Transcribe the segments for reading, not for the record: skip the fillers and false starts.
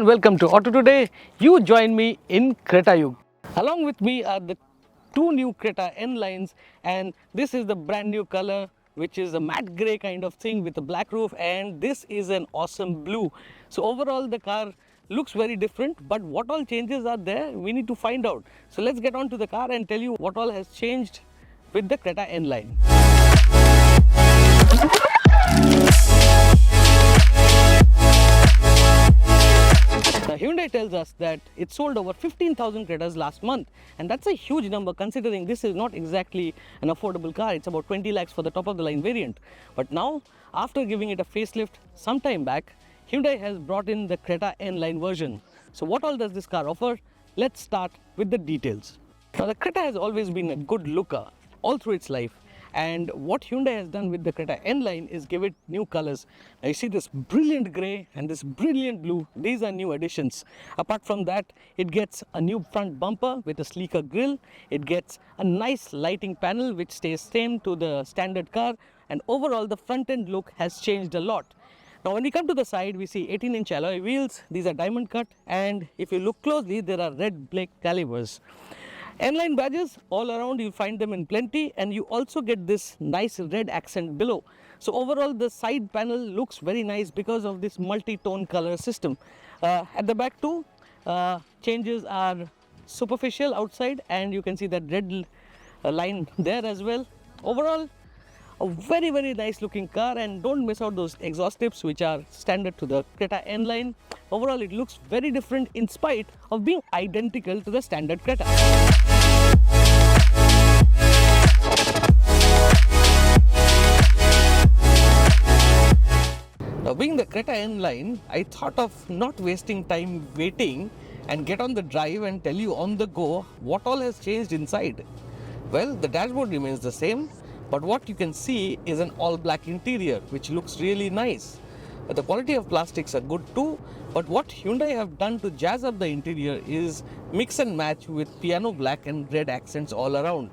and welcome to AutoToday. You join me in Creta Yug. Along with me are the two new Creta N lines, and this is the brand new color, which is a matte grey kind of thing with a black roof, and this is an awesome blue. So overall the car looks very different, but what all changes are there, we need to find out. So let's get on to the car and tell you what all has changed with the Creta N line. Now, Hyundai tells us that it sold over 15,000 Cretas last month, and that's a huge number considering this is not exactly an affordable car. It's about 20 lakhs for the top of the line variant. But now, after giving it a facelift some time back, Hyundai has brought in the Creta N Line version. So what all does this car offer? Let's start with the details. Now, the Creta has always been a good looker all through its life. And what Hyundai has done with the Creta N Line is give it new colors. Now you see this brilliant grey and this brilliant blue. These are new additions. Apart from that, it gets a new front bumper with a sleeker grille. It gets a nice lighting panel which stays same to the standard car. And overall, the front end look has changed a lot. Now when we come to the side, we see 18-inch alloy wheels. These are diamond cut, and if you look closely, there are red brake calipers. N-line badges all around, you find them in plenty, and you also get this nice red accent below. So overall the side panel looks very nice because of this multi-tone color system. At the back too, changes are superficial outside, and you can see that red line there as well. Overall, a very nice looking car, and don't miss out those exhaust tips which are standard to the Creta N Line. Overall, it looks very different in spite of being identical to the standard Creta. Now, being the Creta N Line, I thought of not wasting time waiting and get on the drive and tell you on the go what all has changed inside. Well, the dashboard remains the same, but what you can see is an all-black interior, which looks really nice. The quality of plastics are good too, but what Hyundai have done to jazz up the interior is mix and match with piano black and red accents all around.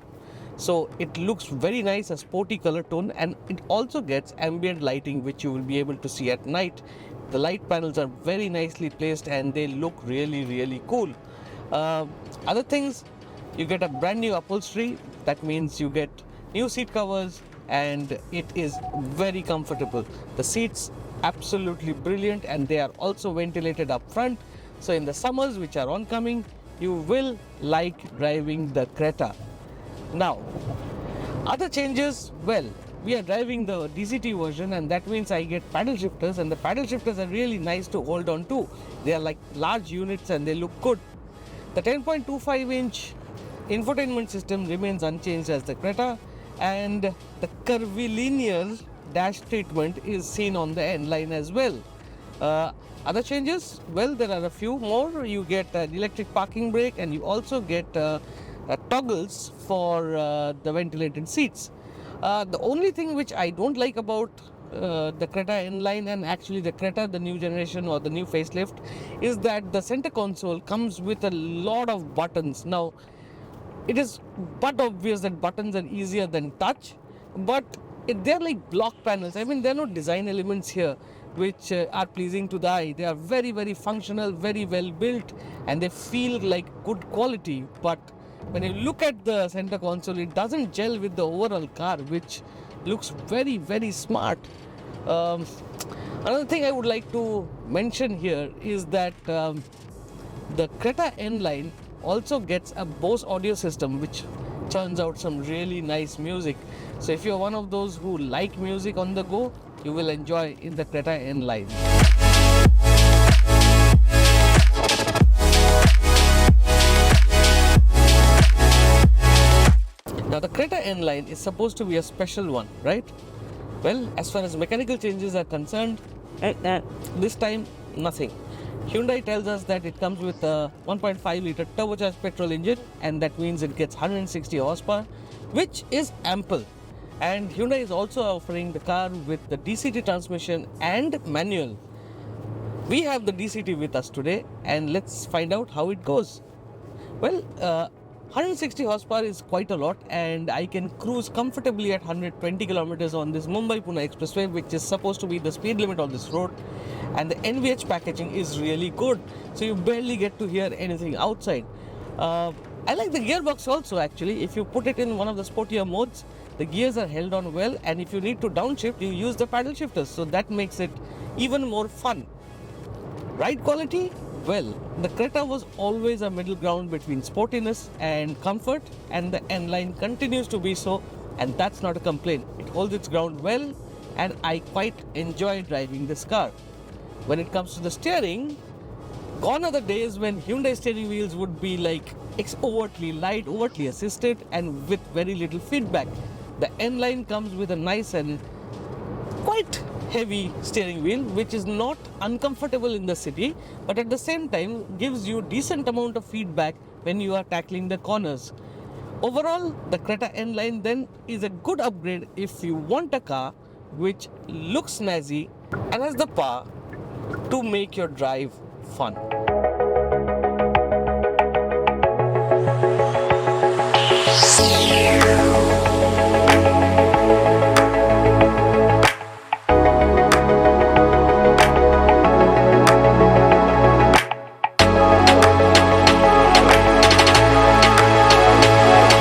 So it looks very nice, a sporty color tone, and it also gets ambient lighting which you will be able to see at night. The light panels are very nicely placed and they look really cool. Other things, you get a brand new upholstery. That means you get new seat covers, and it is very comfortable. The seats absolutely brilliant, and they are also ventilated up front. So in the summers which are oncoming, you will like driving the Creta. Now, other changes, well, we are driving the DCT version, and that means I get paddle shifters, and the paddle shifters are really nice to hold on to. They are like large units and they look good. The 10.25-inch infotainment system remains unchanged as the Creta, and the curvilinear dash treatment is seen on the N line as well. Other changes, well, there are a few more. You get an electric parking brake, and you also get toggles for the ventilated seats. The only thing which I don't like about the Creta N line, and actually the Creta, the new generation or the new facelift, is that the center console comes with a lot of buttons. Now, it is but obvious that buttons are easier than touch, but they're like block panels. I mean, there are no design elements here which are pleasing to the eye. They are very functional, very well built, and they feel like good quality. But when you look at the center console, it doesn't gel with the overall car, which looks very smart. Another thing I would like to mention here is that the Creta N Line also gets a Bose audio system which churns out some really nice music. So if you're one of those who like music on the go, you will enjoy in the Creta N Line. Now the Creta N Line is supposed to be a special one, right? Well, as far as mechanical changes are concerned, this time nothing. Hyundai tells us that it comes with a 1.5 litre turbocharged petrol engine, and that means it gets 160 horsepower, which is ample. And Hyundai is also offering the car with the DCT transmission and manual. We have the DCT with us today, and let's find out how it goes. Well, 160 horsepower is quite a lot, and I can cruise comfortably at 120 kilometers on this Mumbai-Pune expressway, which is supposed to be the speed limit on this road. and the NVH packaging is really good, so you barely get to hear anything outside. I like the gearbox also actually. If you put it in one of the sportier modes, the gears are held on well, and if you need to downshift, you use the paddle shifters, so that makes it even more fun. Ride quality? Well, the Creta was always a middle ground between sportiness and comfort, and the N Line continues to be so, and that's not a complaint. It holds its ground well, and I quite enjoy driving this car. When it comes to the steering, gone are the days when Hyundai steering wheels would be like overtly light, overtly assisted, and with very little feedback. The N Line comes with a nice and quite heavy steering wheel, which is not uncomfortable in the city, but at the same time gives you decent amount of feedback when you are tackling the corners. Overall, the Creta N Line then is a good upgrade if you want a car which looks snazzy and has the power to make your drive fun.